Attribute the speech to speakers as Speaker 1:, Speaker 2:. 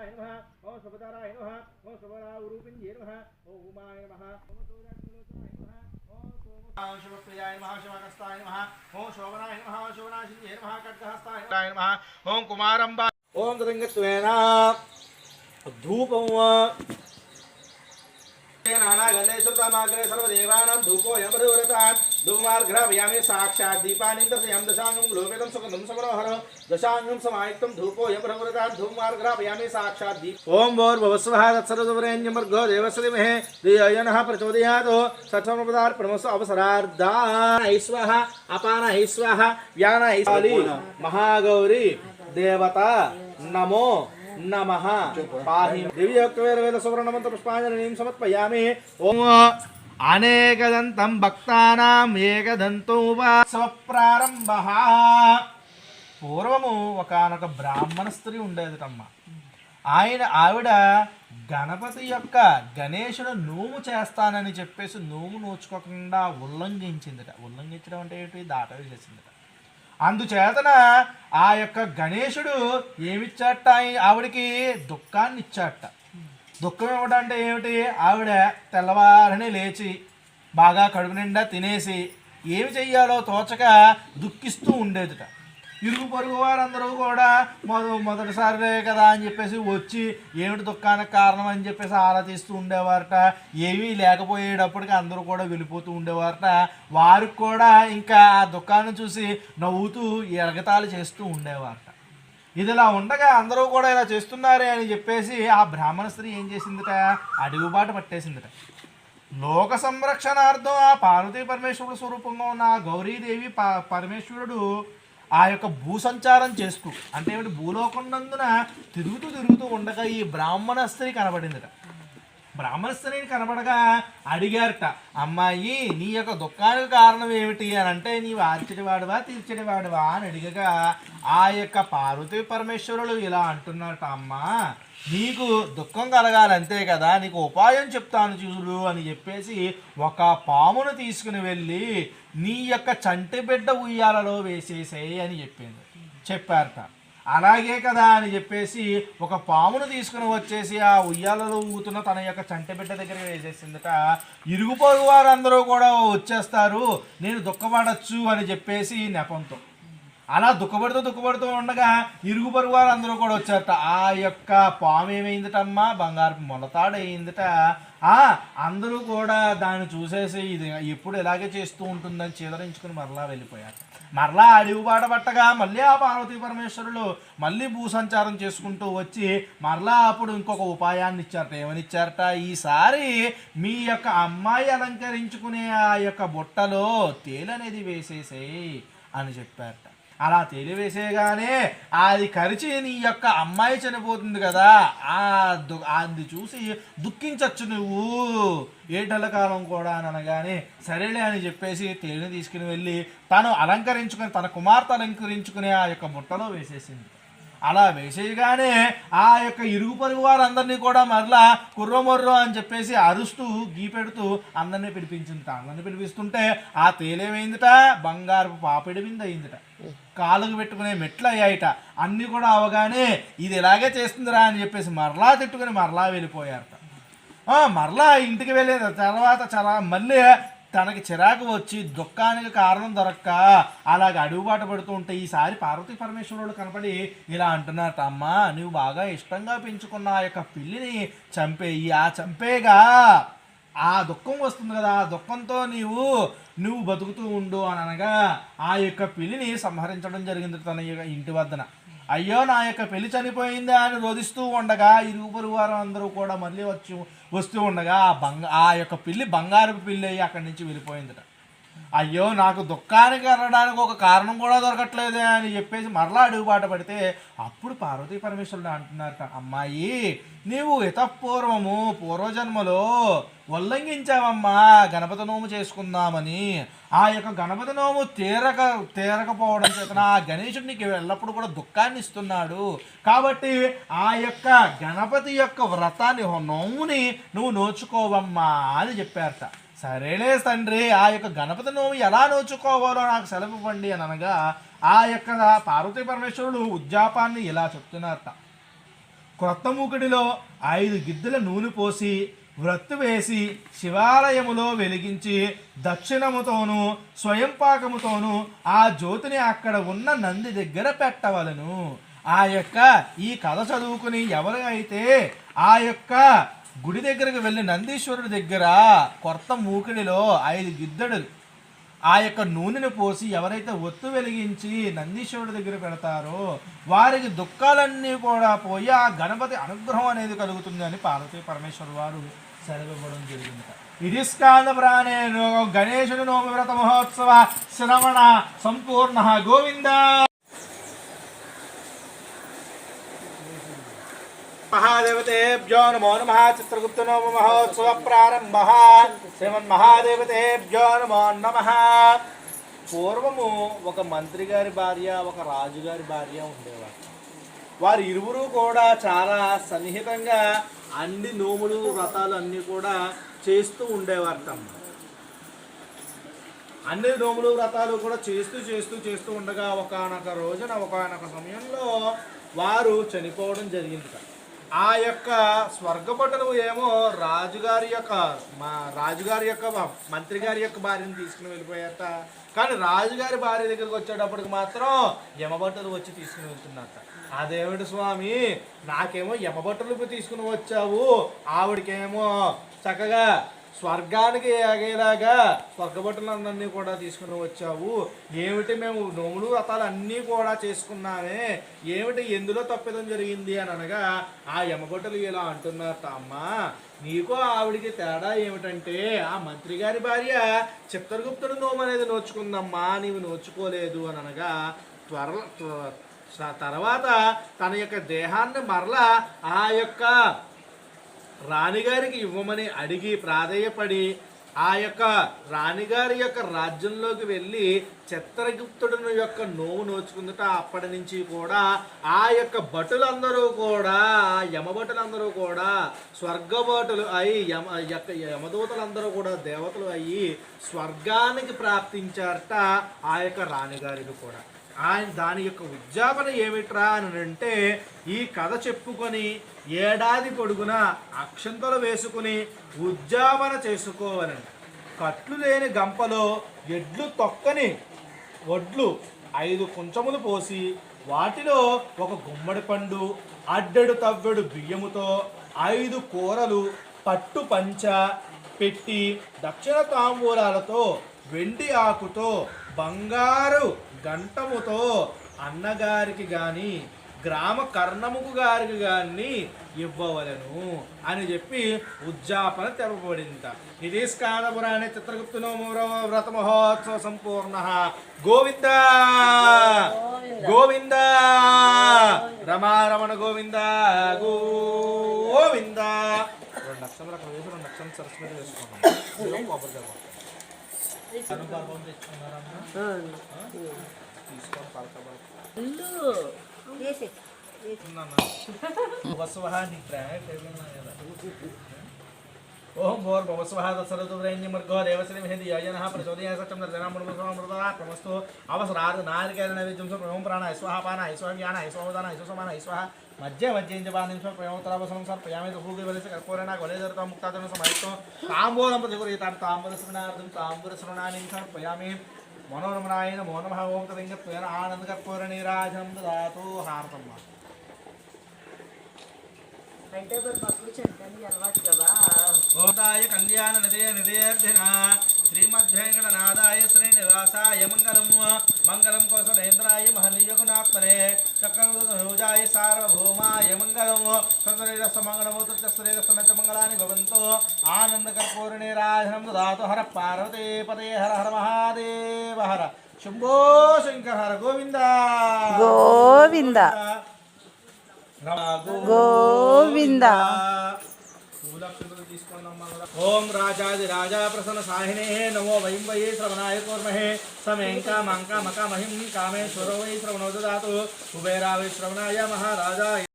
Speaker 1: శుభదాయ నమః ఓం శుభదారాయ నమః ఓం శుభరారూపిణ్యే నమః ఓం ఉమాయ నమః ఓం సూర్యలోచనాయ నమః ఓం శుభప్రియాయ నమః శివకస్తాయ నమః ఓం శోభనాయ నమః శోభనాశిన్యే నమః ఖడ్గహస్తాయ నమః ఓం కుమారంబ ఓం తదంగత్వేన ధూపం नानागणेश्वरमाग्रे सर्वदेवानां धूपोऽयं प्रदूरतान् धूपमार्घ्रापयामि साक्षात् दीपानिन्दर्शयं दशाङ्गं लोकेदं सुगन्धं समरोहरं दशाङ्गं समायुक्तं धूपोऽयं प्रदूरतान् धूपमार्घ्रापयामि साक्षात् दीप ॐ भूर्भुवस्वः तत्सर्ववरेण्यमर्गो देवस्य धीमहि धियो यो नः प्रचोदयात् सत्समपदार्पणमस्तु अवसरार्धाय स्वाहा अपानाय स्वाहा व्यानाय स्वाहा महागौरी देवता नमो नमः पाहि दिव्योक्तवेद सुवर्णमंत्र पुष्पांजलिं समर्पयामि ओम अनेकदन्तं भक्तानां एकदन्तोपासप्रारम्भः పూర్వము ఒకానొక బ్రాహ్మణ స్త్రీ ఉండేదటమ్మ. ఆవిడ గణపతి యొక్క గణేశుడు నోము చేస్తానని చెప్పేసి నోము నోచుకోకుండా ఉల్లంఘించిందట. ఉల్లంఘించడం అంటే ఏంటి? దాటవేసేసిందట. అందుచేతన ఆ యొక్క గణేశుడు ఏమిచ్చాట? ఆవిడికి దుఃఖాన్ని ఇచ్చాట. దుఃఖం ఇవ్వడం అంటే ఏమిటి? ఆవిడ తెల్లవారని లేచి బాగా కడుపు నిండా తినేసి ఏమి చెయ్యాలో తోచక దుఃఖిస్తూ ఉండేదిట. ఇరుగు పొరుగు వారందరూ కూడా మొదటిసారి కదా అని చెప్పేసి వచ్చి ఏమిటి దుఃఖానికి కారణం అని చెప్పేసి ఆరా తీస్తూ ఉండేవారట. ఏమీ లేకపోయేటప్పటికి అందరూ కూడా వెళ్ళిపోతూ ఉండేవారట. వారికి కూడా ఇంకా ఆ దుఃఖాన్ని చూసి నవ్వుతూ ఎగతాళి చేస్తూ ఉండేవారట. ఇదిలా ఉండగా అందరూ కూడా ఇలా చేస్తున్నారే అని చెప్పేసి ఆ బ్రాహ్మణ స్త్రీ ఏం చేసిందట? అడుగుబాటు పట్టేసిందట. లోక సంరక్షణార్థం ఆ పార్వతీ పరమేశ్వరుడు స్వరూపంగా ఉన్న ఆ గౌరీదేవి పరమేశ్వరుడు ఆ యొక్క భూసంచారం చేస్తూ అంటే ఏమిటి? భూలోకంనందున తిరుగుతూ ఉండగా ఈ బ్రాహ్మణ స్త్రీ కనబడిందట. బ్రాహ్మణ స్త్రీని కనబడగా అడిగారట, అమ్మాయి నీ యొక్క దుఃఖానికి కారణం ఏమిటి అని అంటే, నీవు ఆర్చడివాడువా తీర్చడివాడువా అని అడిగగా ఆ యొక్క పార్వతీ పరమేశ్వరులు ఇలా అంటున్నారట, అమ్మా నీకు దుఃఖం కలగాలంతే కదా, నీకు ఉపాయం చెప్తాను చూడు అని చెప్పేసి ఒక పామును తీసుకుని వెళ్ళి నీ యొక్క చంటి బిడ్డ ఉయ్యాలలో వేసేసేయి అని చెప్పారట. అలాగే కదా అని చెప్పేసి ఒక పామును తీసుకుని వచ్చేసి ఆ ఉయ్యాలలో ఊగుతున్న తన యొక్క చంటి బిడ్డ దగ్గర వేసేసిందట. ఇరుగు పొరుగు వారందరూ కూడా వచ్చేస్తారు, నేను దుఃఖపడచ్చు అని చెప్పేసి నెపంతో అలా దుఃఖపడుతూ ఉండగా ఇరుగు పొరుగు వారు అందరూ కూడా వచ్చారట. ఆ యొక్క పాము ఏమైందటమ్మా? బంగారు మొలతాడు అయిందట. అందరూ కూడా దాన్ని చూసేసి ఇది ఎప్పుడు ఇలాగే చేస్తూ ఉంటుందని చేదరించుకుని మరలా వెళ్ళిపోయారు. మరలా అడుగుబాట పట్టగా మళ్ళీ ఆ పార్వతీ పరమేశ్వరులు మళ్ళీ భూసంచారం చేసుకుంటూ వచ్చి మరలా అప్పుడు ఇంకొక ఉపాయాన్ని ఇచ్చారట. ఏమని ఇచ్చారట? ఈసారి మీ యొక్క అమ్మాయి అలంకరించుకునే ఆ యొక్క బుట్టలో తేలనేది వేసేసేయి అని చెప్పారట. అలా తెలివేసేగానే అది కరిచి నీ యొక్క అమ్మాయి చనిపోతుంది కదా, అది చూసి దుఃఖించచ్చు నువ్వు ఏటల కూడా అని అనగానే సరేలే అని చెప్పేసి తేలిని తీసుకుని వెళ్ళి తను అలంకరించుకుని తన కుమార్తె అలంకరించుకునే ఆ యొక్క బుట్టలో వేసేసింది. అలా వేసేయగానే ఆ యొక్క ఇరుగు పొరుగు వారందరినీ కూడా మరలా కుర్రమొర్రో అని చెప్పేసి అరుస్తూ గీపెడుతూ అందరినీ పిలిపించిందిట. అందరినీ పిలిపిస్తుంటే ఆ తేలేమైందిట? బంగారు పాపిడి మీద అయిందిట. కాళ్ళకు పెట్టుకునే మెట్లు అయ్యాయిట. అన్నీ కూడా అవగానే ఇది ఇలాగే చేస్తుందిరా అని చెప్పేసి మరలా తిట్టుకుని మరలా వెళ్ళిపోయారట. మరలా ఇంటికి వెళ్ళిన తర్వాత మళ్ళీ తనకి చిరాకు వచ్చి దుఃఖానికి కారణం దొరక్క అలాగ అడుగుబాటు పడుతూ ఉంటే ఈసారి పార్వతీ పరమేశ్వరుడు కనపడి ఇలా అంటున్నారట, అమ్మా నువ్వు బాగా ఇష్టంగా పెంచుకున్న ఆ యొక్క పిల్లిని చంపేయి, ఆ చంపేగా ఆ దుఃఖం వస్తుంది కదా, ఆ దుఃఖంతో నువ్వు బతుకుతూ ఉండు అని అనగా ఆ యొక్క పిల్లిని సంహరించడం జరిగింది తన ఇంటి వద్దన. అయ్యో నా యొక్క పెళ్లి చనిపోయిందా అని రోధిస్తూ ఉండగా ఇరుగు పొరుగు వారు అందరూ కూడా మళ్ళీ వస్తూ ఉండగా ఆ యొక్క పిల్లి బంగారపు పిల్లి అయ్యి అక్కడి నుంచి వెళ్ళిపోయిందట. అయ్యో నాకు దుఃఖానికి వెళ్ళడానికి ఒక కారణం కూడా దొరకట్లేదే అని చెప్పేసి మరలా అడుగుబాట పడితే అప్పుడు పార్వతీ పరమేశ్వరుడు అంటున్నారట, అమ్మాయి నీవు పూర్వజన్మలో ఉల్లంఘించావమ్మా గణపతి నోము చేసుకుందామని. ఆ యొక్క గణపతి నోము తీరకపోవడం చేతన ఆ గణేశుడు నీకు ఎల్లప్పుడూ కూడా దుఃఖాన్ని ఇస్తున్నాడు. కాబట్టి ఆ యొక్క గణపతి యొక్క వ్రతాన్ని నోముని నువ్వు నోచుకోవమ్మా అని చెప్పారట. సరేలే తండ్రి, ఆ యొక్క గణపతి నోము ఎలా నోచుకోవాలో నాకు సెలవు ఇవ్వండి అని అనగా ఆ యొక్క పార్వతీ పరమేశ్వరుడు ఉద్యాపాన్ని ఇలా చెప్తున్నారట, క్రొత్త మూకుడిలో 5 గిద్దెల నూనె పోసి వ్రత్తు వేసి శివాలయములో వెలిగించి దక్షిణముతోనూ స్వయం పాకముతోనూ ఆ జ్యోతిని అక్కడ ఉన్న నంది దగ్గర పెట్టవలను. ఆ యొక్క ఈ కథ చదువుకుని ఎవరు అయితే ఆ యొక్క గుడి దగ్గరకు వెళ్ళి నందీశ్వరుడి దగ్గర కొత్త మూకిడిలో 5 గిద్దెడు ఆ యొక్క నూనెను పోసి ఎవరైతే ఒత్తు వెలిగించి నందీశ్వరుడి దగ్గర పెడతారో వారికి దుఃఖాలన్నీ కూడా పోయి ఆ గణపతి అనుగ్రహం అనేది కలుగుతుంది అని పార్వతీ పరమేశ్వర వారు సెలవివ్వడం జరిగింది. ఇది స్కాంద ప్రాణేను గణేశుని నోమి వ్రత మహోత్సవ శ్రవణ సంపూర్ణ. గోవింద. మహాదేవతేభ్యో నమో నమః. చిత్రగుప్త నోమ మహోత్సవ ప్రారంభ. శ్రీమన్మహాదేవతేభ్యో నమో నమః. పూర్వము ఒక మంత్రి గారి భార్య, ఒక రాజుగారి భార్య ఉండేవారు. వారు ఇరువురు కూడా చాలా సన్నిహితంగా అన్ని నోములు వ్రతాలు అన్నీ కూడా చేస్తూ ఉండేవారట. అన్ని నోములు వ్రతాలు కూడా చేస్తూ ఉండగా ఒకానొక రోజున ఒకానొక సమయంలో వారు చనిపోవడం జరిగింది. ఆ యొక్క స్వర్గపటులు ఏమో రాజుగారి యొక్క మంత్రి గారి యొక్క భార్యను తీసుకుని వెళ్ళిపోయారట. కానీ రాజుగారి భార్య దగ్గరికి వచ్చేటప్పటికి మాత్రం యమభటులు వచ్చి తీసుకుని వెళ్తున్నారట. అదేమిటి స్వామి, నాకేమో యమభటులు తీసుకుని వచ్చావు, ఆవిడకేమో చక్కగా స్వర్గానికి ఎగేలాగా స్వర్గభటులందరినీ కూడా తీసుకుని వచ్చావు, ఏమిటి మేము నోములు వ్రతాలు అన్నీ కూడా చేసుకున్నామే, ఏమిటి ఎందులో తప్పిదం జరిగింది అని అనగా ఆ యమభటులు ఇలా అంటున్నారట. అమ్మా, నీకు ఆవిడికి తేడా ఏమిటంటే ఆ మంత్రి గారి భార్య చిత్రగుప్తుడు నోము అనేది నోచుకుందమ్మా, నీవు నోచుకోలేదు అని అనగా తర్వాత తన యొక్క దేహాన్ని మరలా ఆ యొక్క రాణిగారికి ఇవ్వమని అడిగి ప్రాధేయపడి ఆ యొక్క రాణిగారి యొక్క రాజ్యంలోకి వెళ్ళి చిత్రగుప్తుడు యొక్క నోము నోచుకుందట. అప్పటి నుంచి కూడా ఆ యొక్క భటులందరూ కూడా యమభటులందరూ కూడా స్వర్గభటులు అయి యమదూతలందరూ కూడా దేవతలు అయ్యి స్వర్గానికి ప్రాప్తించారట ఆ యొక్క రాణిగారికి కూడా. ఆయన దాని యొక్క ఉద్యాపన ఏమిట్రా అని అంటే ఈ కథ చెప్పుకొని ఏడాది పొడుగున అక్షంతలు వేసుకుని ఉద్యాపన చేసుకోవాలని. కట్లు లేని గంపలో ఎడ్లు తొక్కని వడ్లు 5 కుంచములు పోసి వాటిలో ఒక గుమ్మడి పండు, అడ్డెడు తవ్వెడు బియ్యముతో 5 కూరలు, పట్టు పంచ పెట్టి దక్షిణ తాంబూలాలతో వెండి ఆకుతో బంగారు గంటముతో అన్నగారికి గాని గ్రామ కర్ణముకు గారికి గాని ఇవ్వవలను అని చెప్పి ఉద్యాపన తెలపబడింది. ఇది స్కాంద పురాణే చిత్రగుప్త నోము వ్రత మహోత్సవ సంపూర్ణ. గోవింద గోవింద రమారమణ గోవింద గోవింద. 2 లక్షలు అక్కడ వేసి 2 లక్షలు సరస్వతి వేసుకున్నాం. ఓం భోర్ భవస్వః తత్సరతుర్యన్యమర్గో దేవశ్రీ మెహంది యజనః ప్రచోదయాయ సత్యం నర్జనామృతమృతమృతమస్తు అవసరాద్ నారికేల నైవేద్యం ఓం ప్రాణ ఐస్వాహ పాన ఐస్వాహ వ్యాన ఐస్వాహదాన ఐస్వసమాన ఐస్వాహ మధ్య మధ్యేంజపానం ప్రయోగతరావసరం సర్పయామి భూగివలసి కర్పూరేణ గొలేదరతో ముక్తాదన సమయతో తాంబూలం ప్రతిగురితాన్ తాంబూలశ్రవణార్థం తాంబూలశ్రవణాన్ని సమర్పయామి. మనోరమణాయ నమో నమః. ఓం తలింగత్వేన ఆనంద కర్పూర నీరాజనం దదాతు. హారతమ్మ
Speaker 2: అంటే పప్పు చెంతని అలవాటు కదా.
Speaker 1: ఓదాయ కళ్యాణ నిధేర్ధిన శ్రీమద్వేంకటనాథాయ శ్రీనివాసాయ మంగళం. మంగళం కౌసలేంద్రాయ మహనీయగుణాత్మనే చక్రూజాయ సార్వభౌమాయ మంగళం. సశరీరస్సు మంగళమూర్తిశరీరస్సు మంగళాని భవంతు. ఆనంద కర్పూర నీరాజనం దదాతు. హర పార్వతీ పదే హర హర మహాదేవ హర శంభో శంకర హర. గోవింద
Speaker 3: గోవింద గోవింద.
Speaker 1: ఓం రాజాది రాజా ప్రసన్న సాహినే నమో వయం వై శ్రవణాయ కూర్మహే సమేంకా మంకా మకా మహిం కామేశ్వరో వై శ్రవణో దదాతు. కుబేరా వై శ్రవణాయ మహారాజాయ